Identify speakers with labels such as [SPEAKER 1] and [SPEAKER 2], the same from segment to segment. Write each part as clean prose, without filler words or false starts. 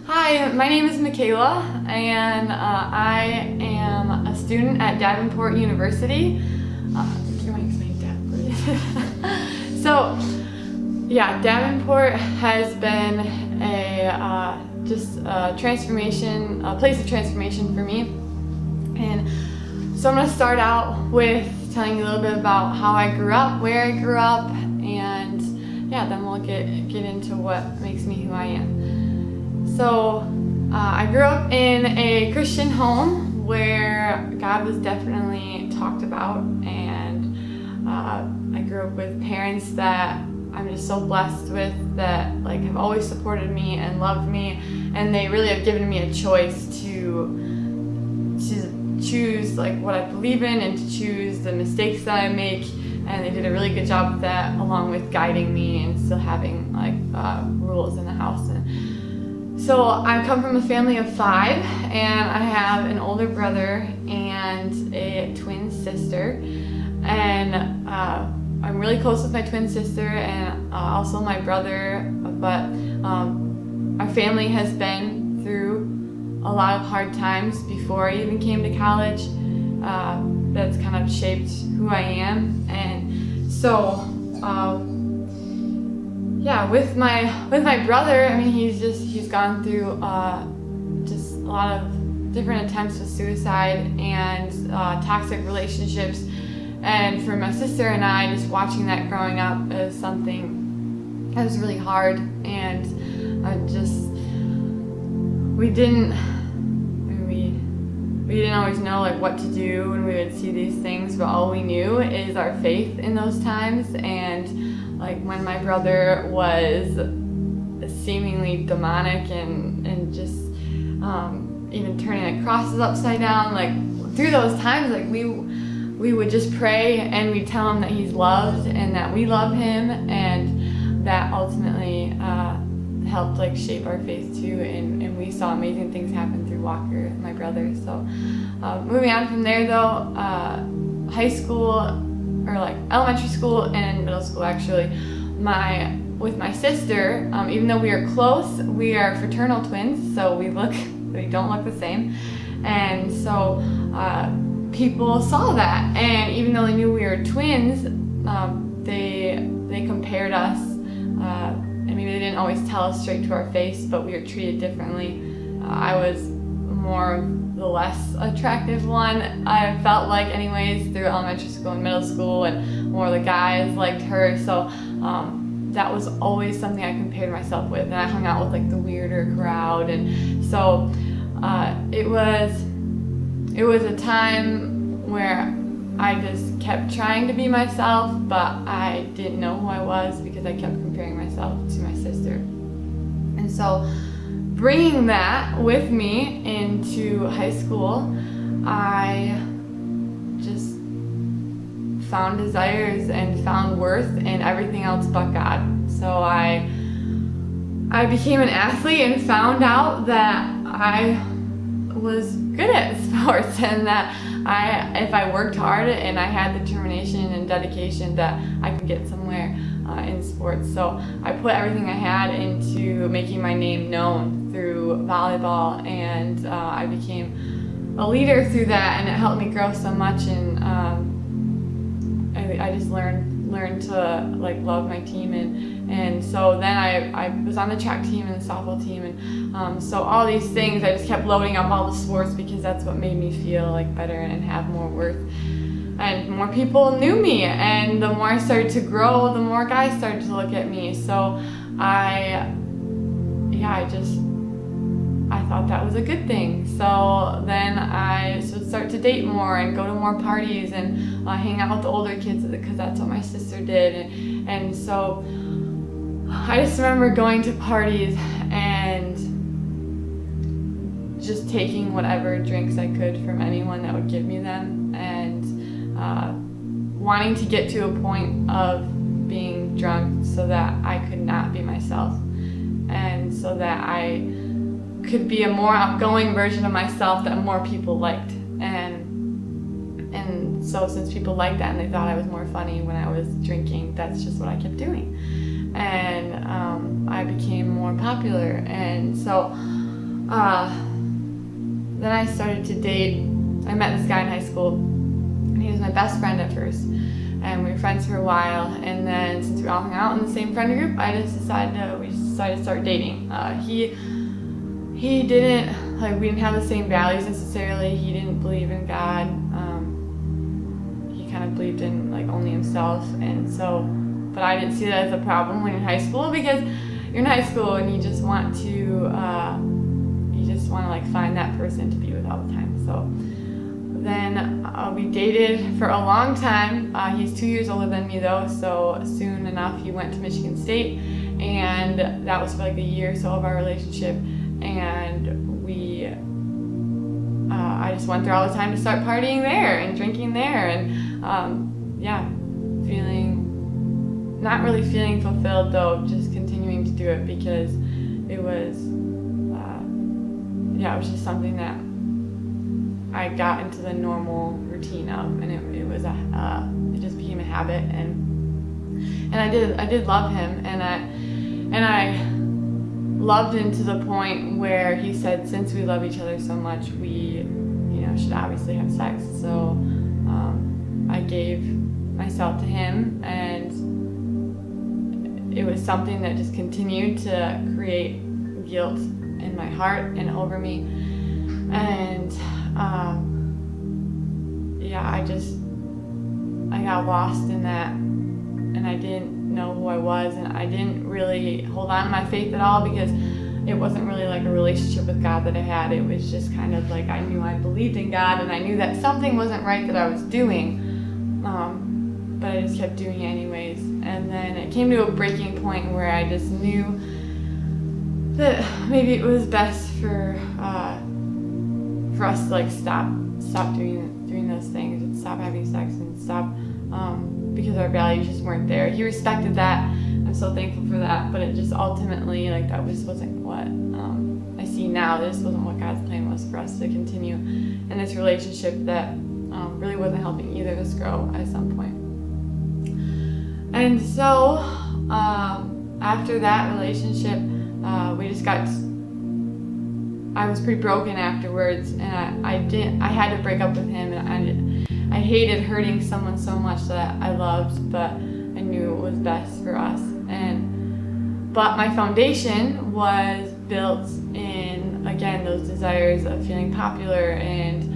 [SPEAKER 1] Hi, my name is McKayla, and I am a student at Davenport University. Do you want to explain Davenport? So, yeah, Davenport has been a transformation, a place of transformation for me. And so I'm going to start out with telling you a little bit about how I grew up, where I grew up, and yeah, then we'll get into what makes me who I am. So I grew up in a Christian home where God was definitely talked about, and I grew up with parents that I'm just so blessed with, that have always supported me and loved me, and they really have given me a choice to choose what I believe in and to choose the mistakes that I make, and they did a really good job with that, along with guiding me and still having rules in the house. And so I come from a family of 5, and I have an older brother and a twin sister, and I'm really close with my twin sister and also my brother, but our family has been through a lot of hard times before I even came to college. That's kind of shaped who I am. And so with my brother, I mean, he's gone through just a lot of different attempts with suicide and toxic relationships. And for my sister and I, just watching that growing up is something that was really hard. And we didn't always know what to do when we would see these things, but all we knew is our faith in those times. And when my brother was seemingly demonic and just even turning crosses upside down, through those times, we would just pray and we'd tell him that he's loved and that we love him, and that ultimately helped shape our faith too, and we saw amazing things happen through Walker, my brother. So moving on from there though, high school, or elementary school and middle school actually, with my sister, even though we are close, we are fraternal twins, so we don't look the same. And so people saw that, and even though they knew we were twins, they compared us. I mean, they didn't always tell us straight to our face, but we were treated differently. I was more the less attractive one, I felt anyways, through elementary school and middle school, and more of the guys liked her. So that was always something I compared myself with, and I hung out with the weirder crowd. And so it was a time where I just kept trying to be myself, but I didn't know who I was because I kept comparing myself to my sister. And so bringing that with me into high school, I just found desires and found worth in everything else but God. So I became an athlete and found out that I was good at sports, and that if I worked hard and I had determination and dedication, that I could get somewhere in sports. So I put everything I had into making my name known through volleyball, and I became a leader through that, and it helped me grow so much. And I just learned to love my team, and so then I was on the track team and the softball team, and so all these things, I just kept loading up all the sports because that's what made me feel better and have more worth. And more people knew me, and the more I started to grow, the more guys started to look at me. So I thought that was a good thing. So then I would start to date more and go to more parties and hang out with the older kids, because that's what my sister did. And so I just remember going to parties and just taking whatever drinks I could from anyone that would give me them, and wanting to get to a point of being drunk so that I could not be myself, and so that I could be a more outgoing version of myself that more people liked. And so since people liked that and they thought I was more funny when I was drinking, that's just what I kept doing. And I became more popular. And so Then I started to date. I met this guy in high school, and he was my best friend at first. And we were friends for a while, and then since we all hung out in the same friend group, we decided to start dating. He didn't, we didn't have the same values necessarily. He didn't believe in God. He kind of believed in only himself, and so, but I didn't see that as a problem when you're in high school, because you're in high school and you just want to find that person to be with all the time. So then we dated for a long time. He's 2 years older than me though, so soon enough he went to Michigan State, and that was for a year or so of our relationship. And I just went there all the time to start partying there and drinking there, and not really feeling fulfilled though, just continuing to do it because it was it was just something that I got into the normal routine of, and it just became a habit, and I did love him, and I loved him to the point where he said, since we love each other so much, we should obviously have sex. So I gave myself to him, and it was something that just continued to create guilt in my heart and over me, and I got lost in that, and I didn't know who I was, and I didn't really hold on to my faith at all, because it wasn't really a relationship with God that I had. It was just kind of I knew I believed in God, and I knew that something wasn't right that I was doing, but I just kept doing it anyways. And then it came to a breaking point where I just knew that maybe it was best for us to stop doing those things, and stop having sex, and stop because our values just weren't there. He respected that. I'm so thankful for that, but it just ultimately that just wasn't what I see now. This wasn't what God's plan was for us to continue in this relationship that really wasn't helping either of us grow at some point. And so after that relationship, I was pretty broken afterwards, and I had to break up with him, and I hated hurting someone so much that I loved, but I knew it was best for us. But my foundation was built in, again, those desires of feeling popular and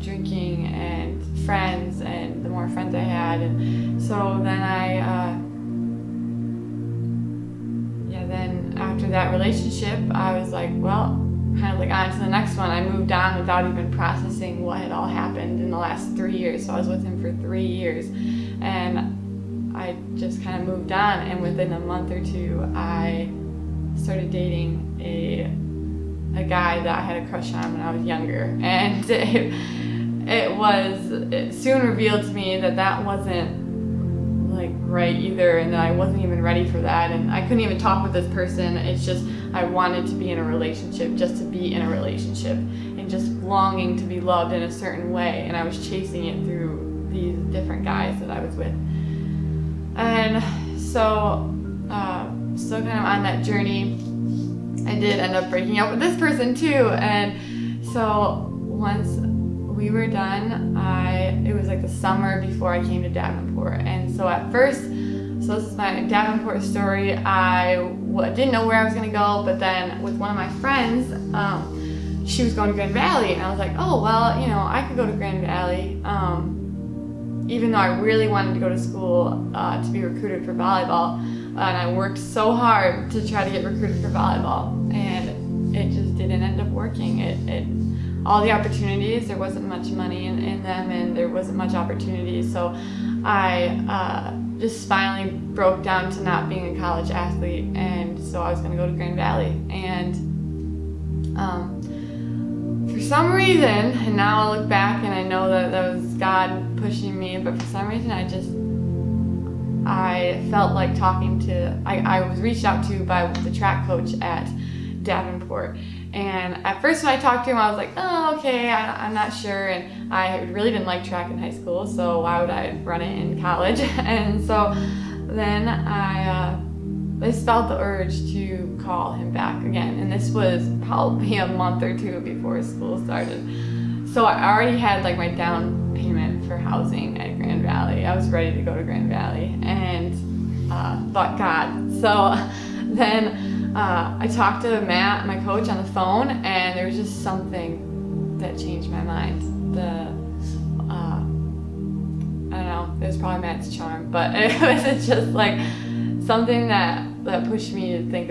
[SPEAKER 1] drinking and friends, and the more friends I had. And so then then after that relationship, I was on to the next one. I moved on without even processing what had all happened in the last 3 years. So I was with him for 3 years, and I just kind of moved on, and within a month or two, I started dating a guy that I had a crush on when I was younger, and it soon revealed to me that wasn't right either, and that I wasn't even ready for that, and I couldn't even talk with this person. It's just I wanted to be in a relationship just to be in a relationship, and just longing to be loved in a certain way, and I was chasing it through these different guys that I was with. And so kind of on that journey, I did end up breaking up with this person too. And so once we were done, it was the summer before I came to Davenport. And so at first, so this is my Davenport story, I didn't know where I was going to go, but then with one of my friends, she was going to Grand Valley, and I was like, oh, well, I could go to Grand Valley, even though I really wanted to go to school to be recruited for volleyball, and I worked so hard to try to get recruited for volleyball, and it just didn't end up working. All the opportunities, there wasn't much money in them, and there wasn't much opportunity, so I just finally broke down to not being a college athlete, and so I was going to go to Grand Valley. And for some reason, and now I look back and I know that was God pushing me, but for some reason I felt like talking to, I was reached out to by the track coach at Davenport. And at first when I talked to him, I was like, oh, okay, I'm not sure. And I really didn't like track in high school, so why would I run it in college? And so then I I just felt the urge to call him back again. And this was probably a month or two before school started. So I already had like my down payment for housing at Grand Valley. I was ready to go to Grand Valley and thought God. So then I talked to Matt, my coach, on the phone, and there was just something that changed my mind. I don't know, it was probably Matt's charm, but it was just like something that pushed me to think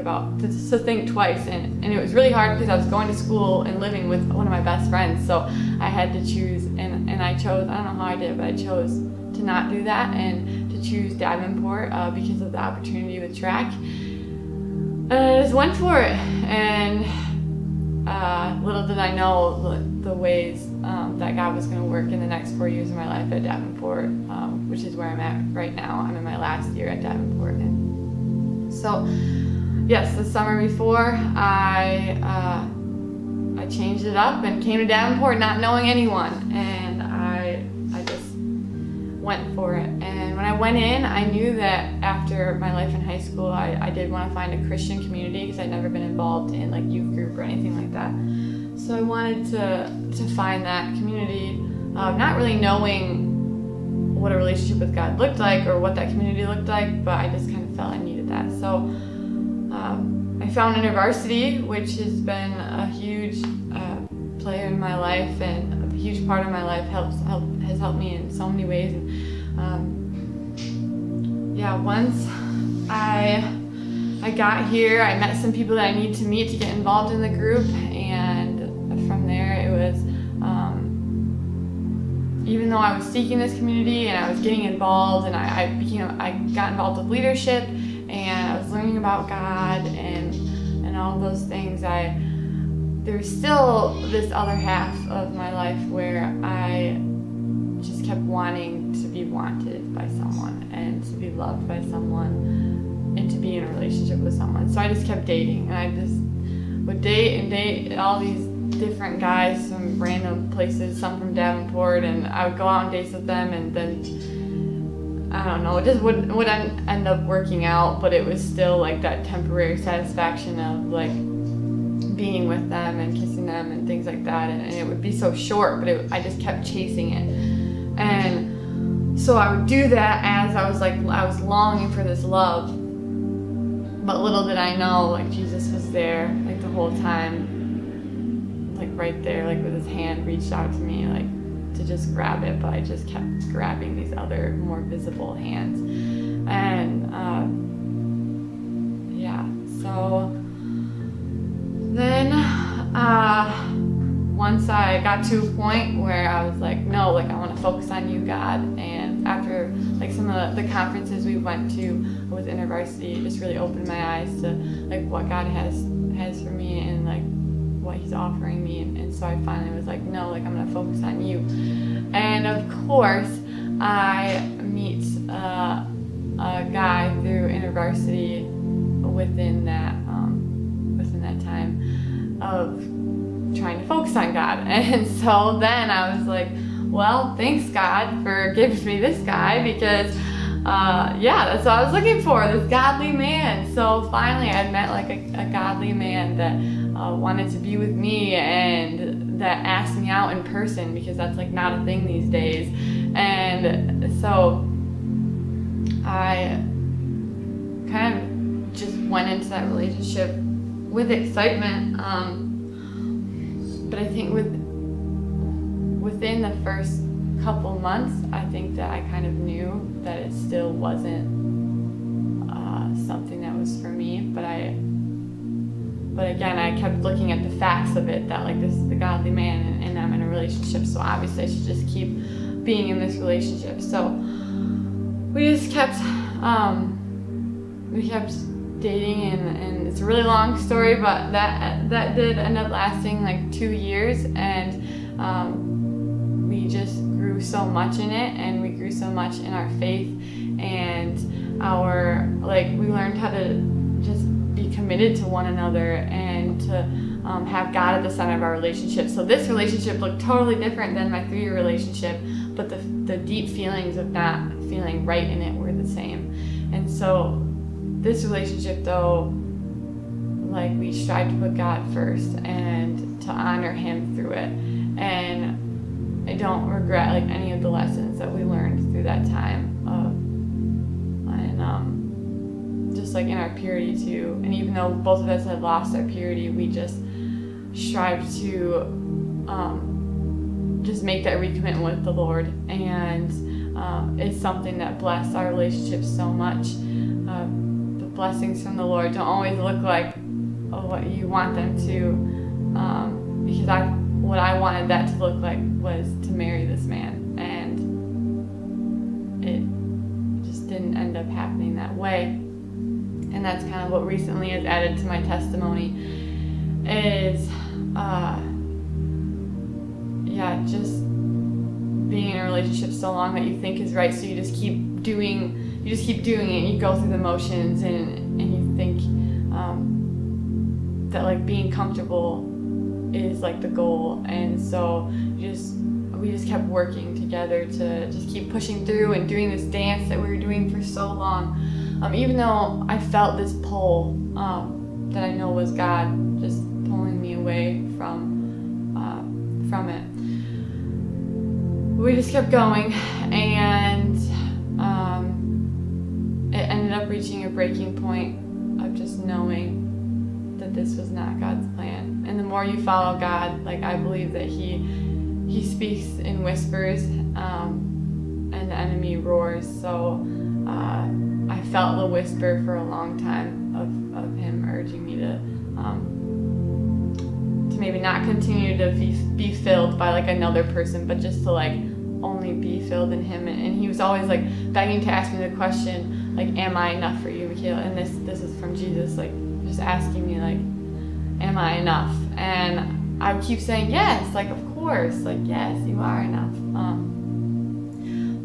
[SPEAKER 1] twice, and it was really hard because I was going to school and living with one of my best friends, so I had to choose, and I chose, I don't know how I did, but I chose to not do that and to choose Davenport because of the opportunity with track. And I just went for it, and little did I know the ways that God was going to work in the next 4 years of my life at Davenport, which is where I'm at right now. I'm in my last year at Davenport. And so, yes, the summer before, I changed it up and came to Davenport not knowing anyone, and I just went for it. And when I went in, I knew that after my life in high school, I did want to find a Christian community because I'd never been involved in like youth group or anything like that. So I wanted to find that community, not really knowing what a relationship with God looked like or what that community looked like, but I just kind of felt I needed that. So I found InterVarsity, which has been a huge player in my life and a huge part of my life, has helped me in so many ways. And once I got here, I met some people that I needed to meet to get involved in the group, and from there it was, even though I was seeking this community and I was getting involved, and I got involved with leadership, and I was learning about God and all of those things, there was still this other half of my life where I just kept wanting to be wanted by someone and to be loved by someone and to be in a relationship with someone. So I just kept dating, and I just would date all these different guys from random places, some from Davenport, and I would go out on dates with them, and then I don't know, it just wouldn't end up working out, but it was still like that temporary satisfaction of like being with them and kissing them and things like that, and it would be so short, but I just kept chasing it. And so I would do that as I was longing for this love, but little did I know, like, Jesus was there like the whole time, like right there, like with his hand reached out to me, like to just grab it, but I just kept grabbing these other more visible hands. And so then once I got to a point where I was like, no, like I want to focus on you, God. And after like some of the conferences we went to with InterVarsity, it just really opened my eyes to like what God has for me and like what he's offering me. And so I finally was like, no, like I'm going to focus on you. And of course, I meet a guy through InterVarsity within that time of trying to focus on God. And so then I was like, well, thanks God for giving me this guy, because that's what I was looking for, this godly man. So finally I met like a godly man that wanted to be with me and that asked me out in person, because that's like not a thing these days. And so I kind of just went into that relationship with excitement, but I think within the first couple months, I think that I kind of knew that it still wasn't something that was for me. But again, I kept looking at the facts of it, that like this is the godly man, and I'm in a relationship, so obviously I should just keep being in this relationship. So we just kept dating, and it's a really long story, but that did end up lasting like 2 years, and we just grew so much in it, and we grew so much in our faith, and we learned how to just be committed to one another and to have God at the center of our relationship. So this relationship looked totally different than my 3-year relationship, but the deep feelings of not feeling right in it were the same. And so This relationship, though, like, we strive to put God first and to honor Him through it. And I don't regret, like, any of the lessons that we learned through that time and just, like, in our purity too. And even though both of us had lost our purity, we just strived to just make that recommitment with the Lord. And it's something that blessed our relationship so much. The blessings from the Lord don't always look like what you want them to, because what I wanted that to look like was to marry this man, and it just didn't end up happening that way. And that's kind of what recently has added to my testimony is just being in a relationship so long that you think is right, so you just keep doing it. You go through the motions, and you think that, like, being comfortable is, like, the goal. And so we just kept working together to just keep pushing through and doing this dance that we were doing for so long. Even though I felt this pull that I know was God just pulling me away from it. We just kept going, and it ended up reaching a breaking point of just knowing that this was not God's plan. And the more you follow God, like, I believe that He speaks in whispers, and the enemy roars. So I felt the whisper for a long time of Him urging me to maybe not continue to be filled by, like, another person, but just to, like, only be filled in Him. And He was always, like, begging to ask me the question, like, am I enough for you, McKayla? And this is from Jesus, like, just asking me, like, am I enough? And I would keep saying yes, like, of course, like, yes, you are enough.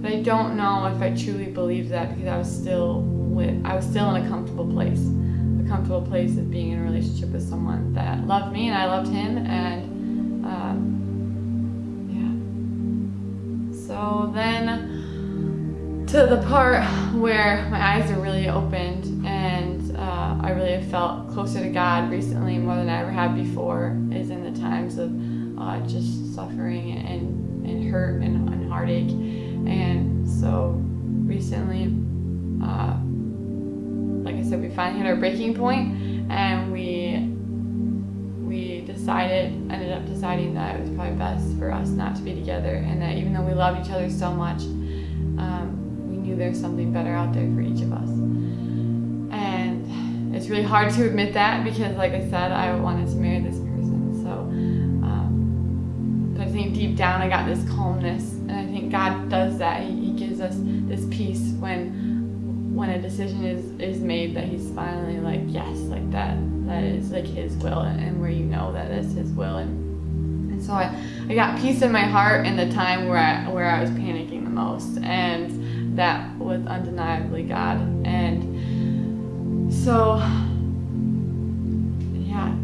[SPEAKER 1] But I don't know if I truly believed that, because I was still in a comfortable place of being in a relationship with someone that loved me and I loved him. And so then to the part where my eyes are really opened, and I really have felt closer to God recently more than I ever have before, is in the times of just suffering and hurt and heartache. And so recently, like I said, we finally hit our breaking point, and we ended up deciding that it was probably best for us not to be together, and that even though we love each other so much, we knew there's something better out there for each of us. And it's really hard to admit that, because, like I said, I wanted to marry this person. So, but I think deep down I got this calmness, and I think God does that. He gives us this peace when a decision is made, that He's finally like, yes, like that is like His will, and where you know that it's His will. And so I got peace in my heart in the time where I was panicking the most, and that was undeniably God. And so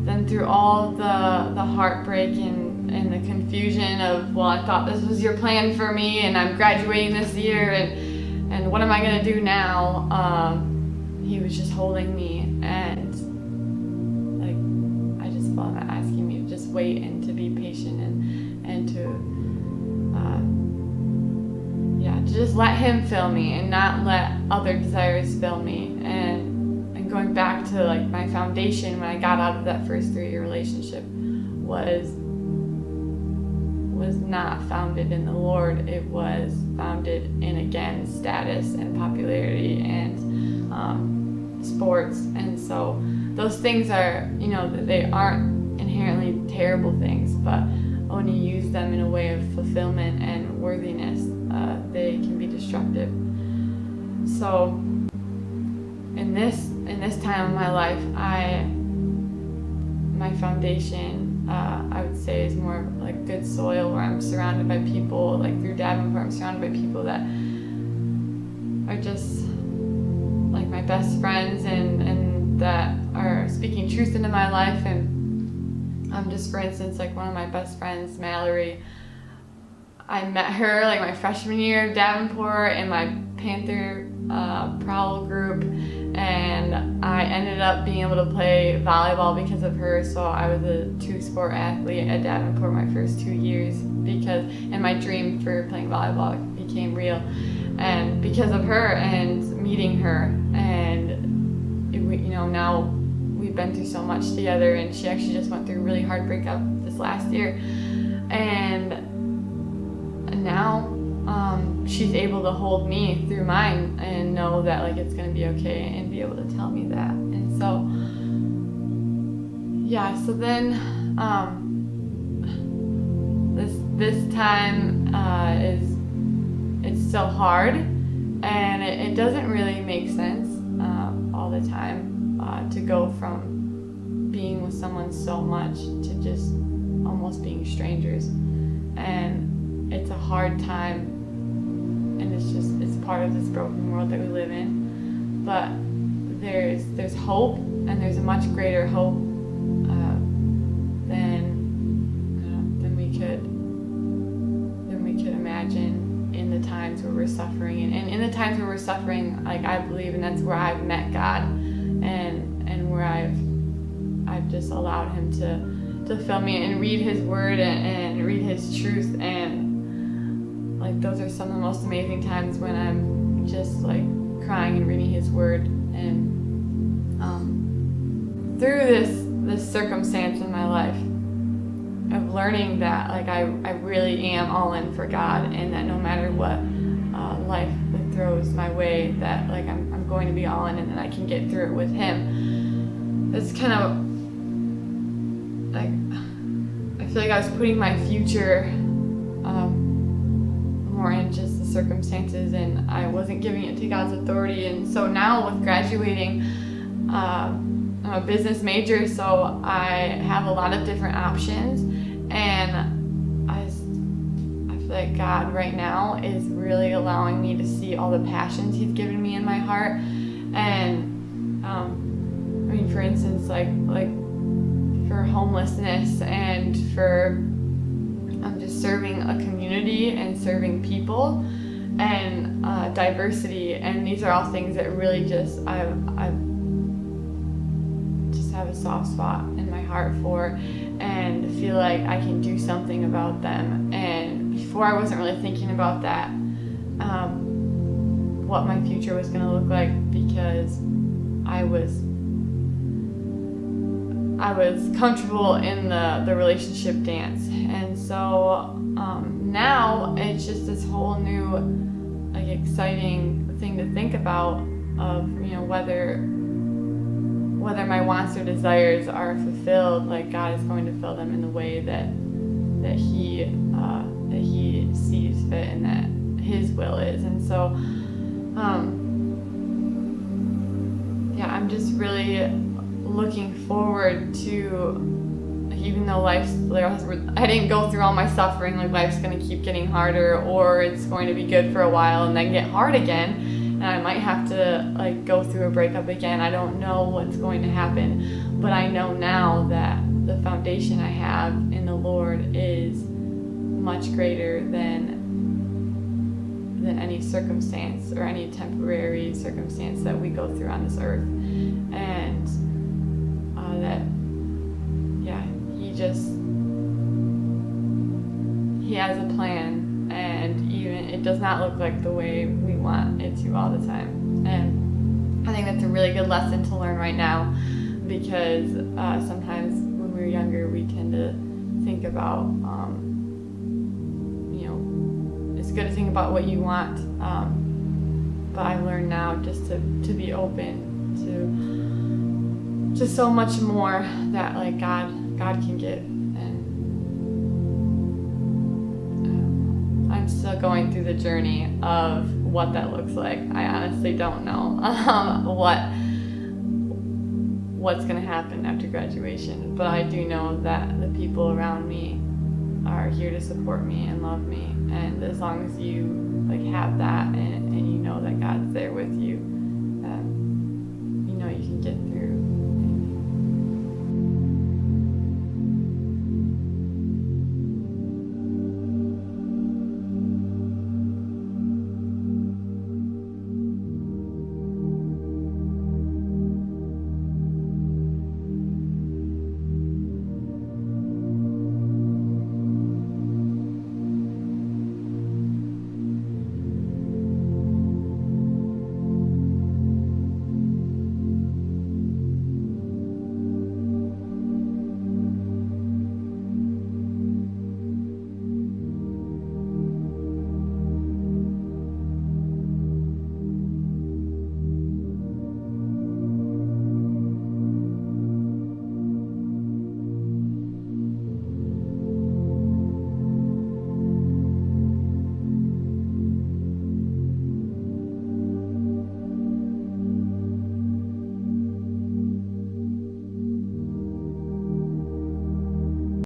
[SPEAKER 1] then through all the heartbreak and the confusion of, well, I thought this was your plan for me, and I'm graduating this year, and what am I gonna do now? He was just holding me, and like, I just felt him asking me to just wait and to be patient and to just let Him fill me and not let other desires fill me. And going back to, like, my foundation when I got out of that first 3-year relationship was not founded in the Lord. It was founded in, again, status and popularity and sports. And so those things are, they aren't inherently terrible things, but when you use them in a way of fulfillment and worthiness, they can be destructive. So in this time of my life, my foundation, I would say, is more of like good soil, where I'm surrounded by people, like through Davenport, I'm surrounded by people that are just like my best friends and that are speaking truth into my life. And just, for instance, like one of my best friends, Mallory, I met her like my freshman year at Davenport in my Panther Prowl group, and I ended up being able to play volleyball because of her. So I was a 2-sport athlete at Davenport my first 2 years and my dream for playing volleyball became real, and because of her and meeting her. And now we've been through so much together, and she actually just went through a really hard breakup this last year, and now she's able to hold me through mine and know that like it's gonna be okay, and be able to tell me that. And so so then this time it's still hard, and it doesn't really make sense all the time to go from being with someone so much to just almost being strangers. And it's a hard time, and it's part of this broken world that we live in. But there's hope, and there's a much greater hope than we could imagine in the times where we're suffering. And in the times where we're suffering, like, I believe, and that's where I've met God, and where I've just allowed him to fill me and read his word and read his truth. And like, those are some of the most amazing times when I'm just like crying and reading his word. And through this circumstance in my life of learning that like I really am all in for God, and that no matter what life throws my way, that like I'm going to be all in, and that I can get through it with him. It's kind of like, I feel like I was putting my future more in just the circumstances, and I wasn't giving it to God's authority. And so now with graduating, I'm a business major, so I have a lot of different options, and I feel like God right now is really allowing me to see all the passions he's given me in my heart. And I mean, for instance, like for homelessness, and for just serving a community and serving people, and diversity. And these are all things that really just I just have a soft spot in my heart for, and feel like I can do something about them. And before, I wasn't really thinking about that, what my future was going to look like, because I was comfortable in the relationship dance. And so now it's just this whole new like exciting thing to think about, of whether my wants or desires are fulfilled, like God is going to fill them in the way that he sees fit, and that his will is. And so I'm just really looking forward to, even though I didn't go through all my suffering, like life's going to keep getting harder, or it's going to be good for a while and then get hard again, and I might have to like go through a breakup again. I don't know what's going to happen, but I know now that the foundation I have in the Lord is much greater than any circumstance or any temporary circumstance that we go through on this earth. And he has a plan, and even it does not look like the way we want it to all the time. And I think that's a really good lesson to learn right now, because sometimes when we're younger, we tend to think about, it's good to think about what you want, but I've learned now just to be open to so much more that like God can give. And I'm still going through the journey of what that looks like. I honestly don't know what's going to happen after graduation, but I do know that the people around me are here to support me and love me. And as long as you like have that, and you know that God's there with you, you can get through